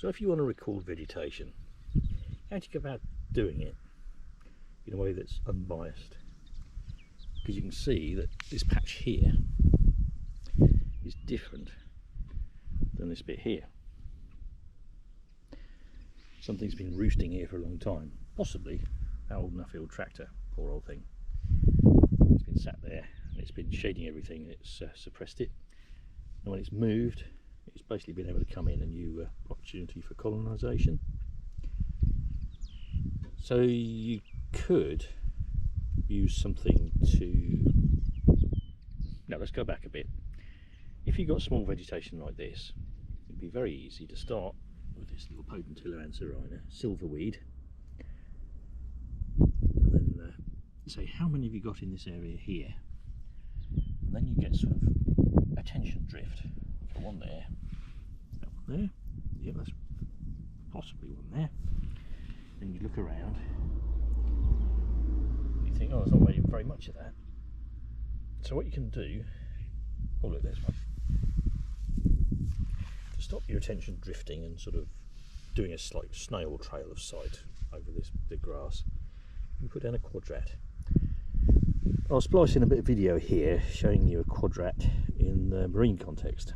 So if you want to record vegetation, how do you go about doing it in a way that's unbiased? Because you can see that this patch here is different than this bit here. Something's been roosting here for a long time, possibly that old Nuffield tractor, poor old thing. It's been sat there and it's been shading everything and it's suppressed it, and when it's moved it's basically been able to come in, a new opportunity for colonisation. So you could use something to... Now let's go back a bit. If you've got small vegetation like this, it'd be very easy to start with this little Potentilla anserina, silverweed, and then say how many have you got in this area here, and then you get sort of attention drift. You've got one there, that one there, yeah, that's possibly one there. Then you look around and you think, oh, there's not really very much of that. So what you can do, oh look, there's one. To stop your attention drifting and sort of doing a slight snail trail of sight over this big grass, you put down a quadrat. I'll splice in a bit of video here showing you a quadrat in the marine context.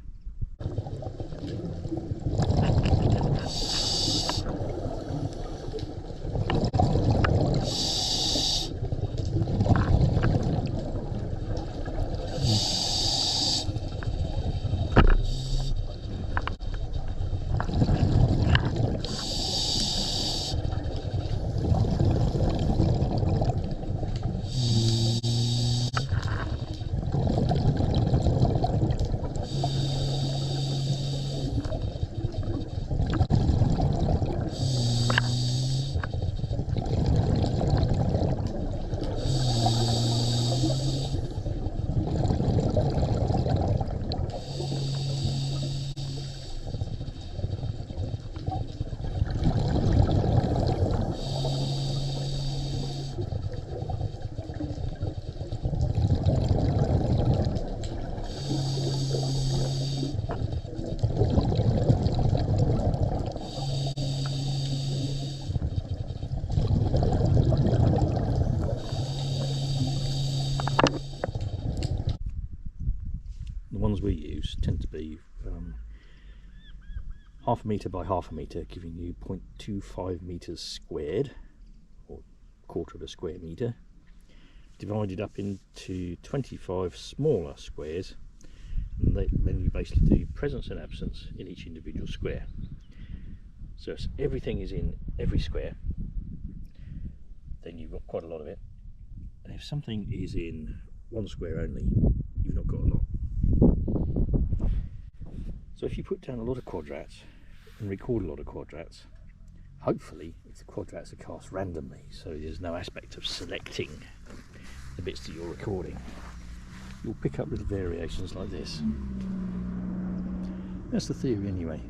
The ones we use tend to be half a metre by half a metre, giving you 0.25 metres squared, or quarter of a square metre, divided up into 25 smaller squares, and then you basically do presence and absence in each individual square. So if everything is in every square, then you've got quite a lot of it, and if something is in one square only, you've not got a lot. So if you put down a lot of quadrats and record a lot of quadrats, hopefully if the quadrats are cast randomly, so there's no aspect of selecting the bits that you're recording, you'll pick up little variations like this. That's the theory anyway.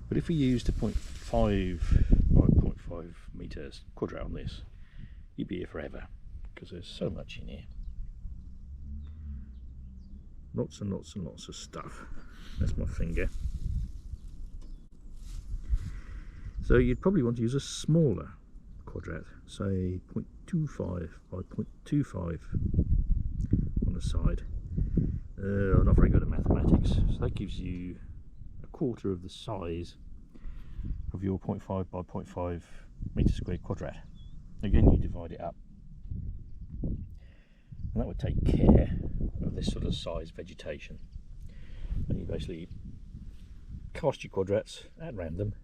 But if we used a 0.5 by 0.5 metres quadrat on this, you'd be here forever, because there's so much in here. Lots and lots and lots of stuff. That's my finger. So you'd probably want to use a smaller quadrat, say 0.25 by 0.25 on the side. I'm not very good at mathematics, so that gives you a quarter of the size of your 0.5 by 0.5 metre squared quadrat. Again, you divide it up, and that would take care of this sort of size vegetation. And you basically cast your quadrats at random,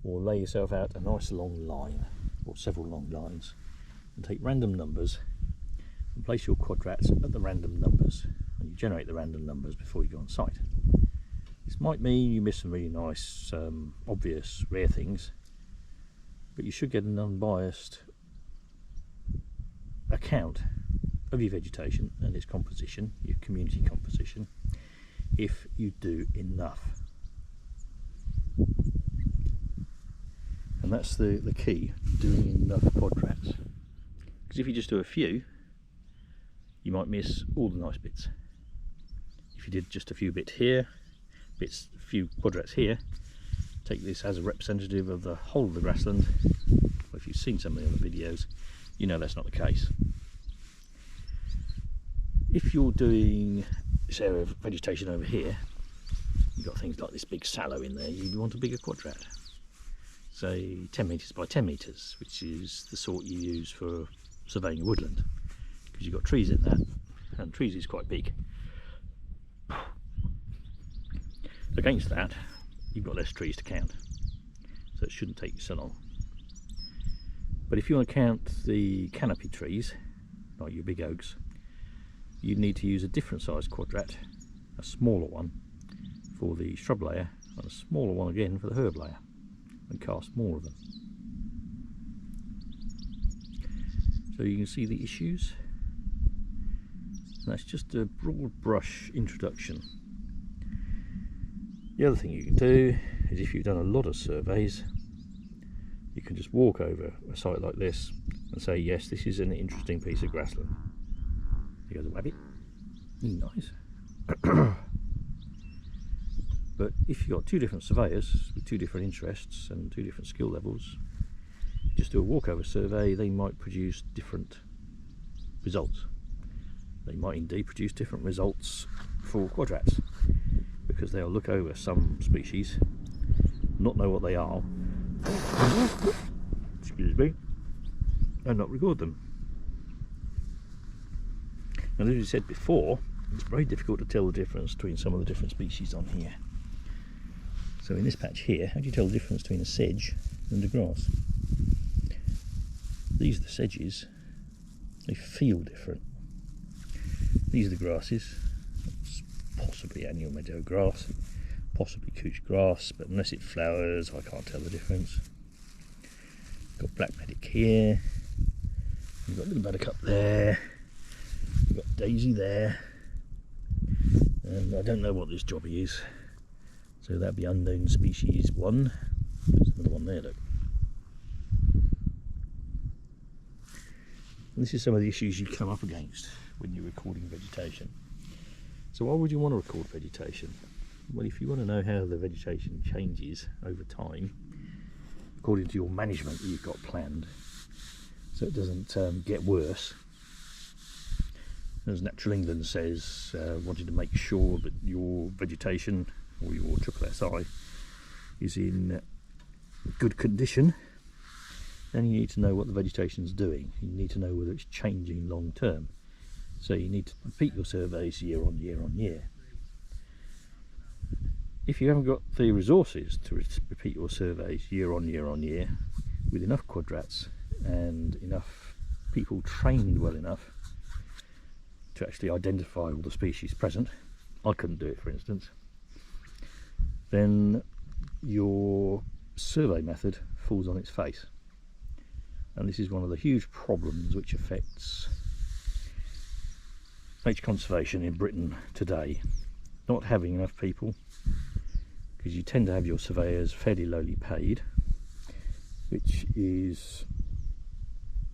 or lay yourself out a nice long line or several long lines and take random numbers and place your quadrats at the random numbers, and you generate the random numbers before you go on site. This might mean you miss some really nice obvious rare things, but you should get an unbiased account of your vegetation and its composition, your community composition, if you do enough. And that's the key, doing enough quadrats. Because if you just do a few, you might miss all the nice bits. If you did just a few bits here, a few quadrats here, take this as a representative of the whole of the grassland. Well, if you've seen some of the other videos, you know that's not the case. If you're doing this area of vegetation over here, you've got things like this big sallow in there, you'd want a bigger quadrat. Say 10 metres by 10 metres, which is the sort you use for surveying a woodland, because you've got trees in that, and trees is quite big. Against that, you've got less trees to count, so it shouldn't take you so long. But if you want to count the canopy trees, like your big oaks, you need to use a different size quadrat, a smaller one for the shrub layer and a smaller one again for the herb layer, and cast more of them. So you can see the issues. And that's just a broad brush introduction. The other thing you can do is, if you've done a lot of surveys, you can just walk over a site like this and say, yes, this is an interesting piece of grassland. Here goes a rabbit. Nice. But if you've got two different surveyors with two different interests and two different skill levels, just do a walkover survey, they might produce different results. They might indeed produce different results for quadrats, because they'll look over some species, not know what they are, excuse me, and not record them. And as we said before, it's very difficult to tell the difference between some of the different species on here. So in this patch here, how do you tell the difference between a sedge and a grass? These are the sedges, they feel different. These are the grasses, it's possibly annual meadow grass, possibly couch grass, but unless it flowers I can't tell the difference. Got black medic here, we've got little buttercup there, we've got daisy there, and I don't know what this jobby is, so that'd be unknown species 1. There's another one there, look. And this is some of the issues you come up against when you're recording vegetation. So why would you want to record vegetation? Well, if you want to know how the vegetation changes over time, according to your management that you've got planned, so it doesn't get worse. As Natural England says, wanting to make sure that your vegetation, or your SSSI, is in good condition, then you need to know what the vegetation is doing. You need to know whether it's changing long term. So you need to repeat your surveys year on year on year. If you haven't got the resources to repeat your surveys year on year on year, with enough quadrats and enough people trained well enough to actually identify all the species present, I couldn't do it for instance, then your survey method falls on its face. And this is one of the huge problems which affects nature conservation in Britain today. Not having enough people, because you tend to have your surveyors fairly lowly paid, which is,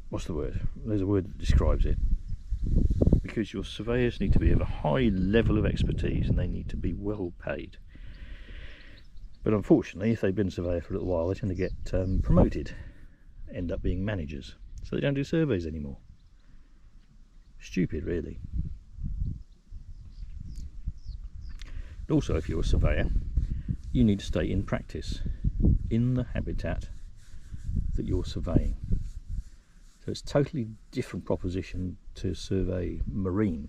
what's the word? There's a word that describes it. Because your surveyors need to be of a high level of expertise and they need to be well paid. But unfortunately, if they've been a surveyor for a little while, they tend to get promoted, end up being managers, so they don't do surveys anymore. Stupid, really. But also, if you're a surveyor, you need to stay in practice in the habitat that you're surveying. So it's a totally different proposition to survey marine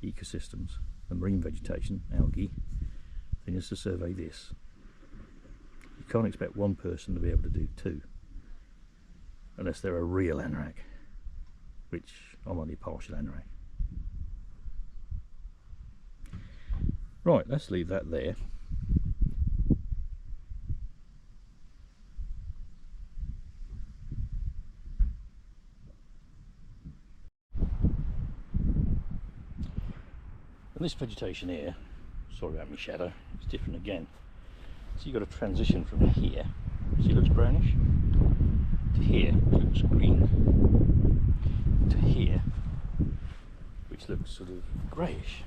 ecosystems and marine vegetation, algae, than just to survey this. You can't expect one person to be able to do two, unless they're a real anorak, which I'm only partial anorak. Right, let's leave that there. And this vegetation here, sorry about my shadow, it's different again. So you've got to transition from here, see it looks brownish, to here, which looks green, to here, which looks sort of greyish.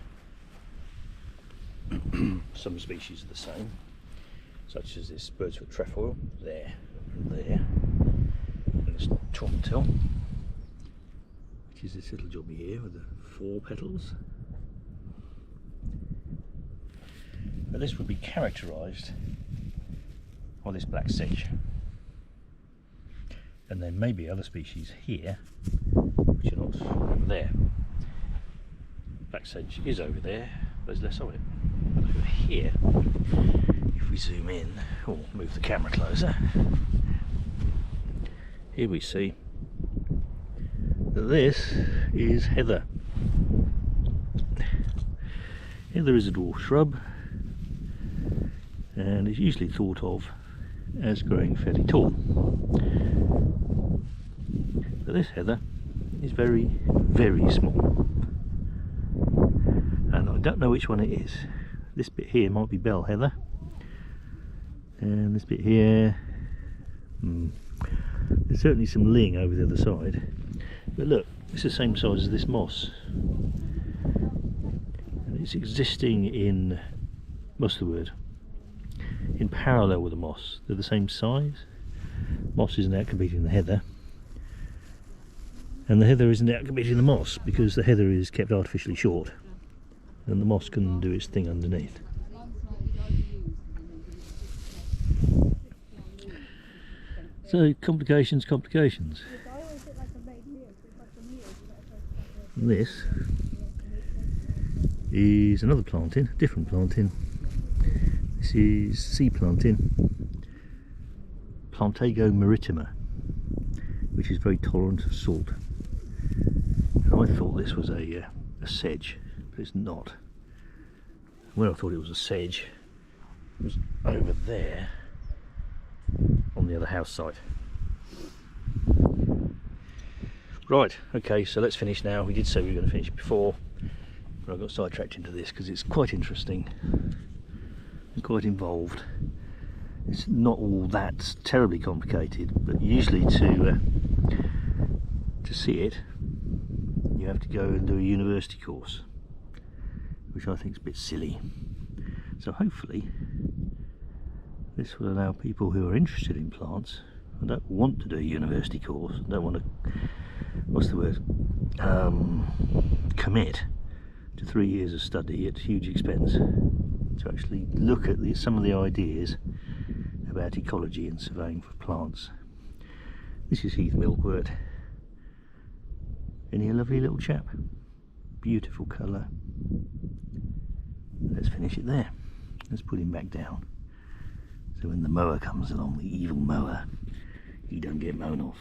Some species are the same, such as this birdsfoot trefoil, there and there, and this tromtel, which is this little jobby here with the 4 petals. But this would be characterised by this black sedge. And there may be other species here which are not over there. Black sedge is over there, there's less of it. But over here, if we zoom in, or move the camera closer, here we see that this is heather. Heather is a dwarf shrub, and is usually thought of as growing fairly tall. But this heather is very, very small, and I don't know which one it is. This bit here might be bell heather, and this bit here, there's certainly some ling over the other side. But look, it's the same size as this moss, and it's existing in, what's the word, in parallel with the moss. They're the same size. Moss isn't out competing the heather, and the heather isn't out competing the moss, because the heather is kept artificially short and the moss can do its thing underneath. So complications. This is another planting, different planting. This is sea planting, Plantago maritima, which is very tolerant of salt. And I thought this was a sedge, but it's not. Where I thought it was a sedge was over there on the other house site. Right, okay, so let's finish now. We did say we were going to finish before, but I got sidetracked into this because it's quite interesting and quite involved. It's not all that terribly complicated, but usually to see it you have to go and do a university course, which I think is a bit silly. So hopefully this will allow people who are interested in plants and don't want to do a university course, don't want to, what's the word, commit to 3 years of study at huge expense, to actually look at some of the ideas about ecology and surveying for plants. This is Heath milkwort. Isn't he a lovely little chap? Beautiful colour. Let's finish it there. Let's put him back down, so when the mower comes along, the evil mower, he don't get mown off.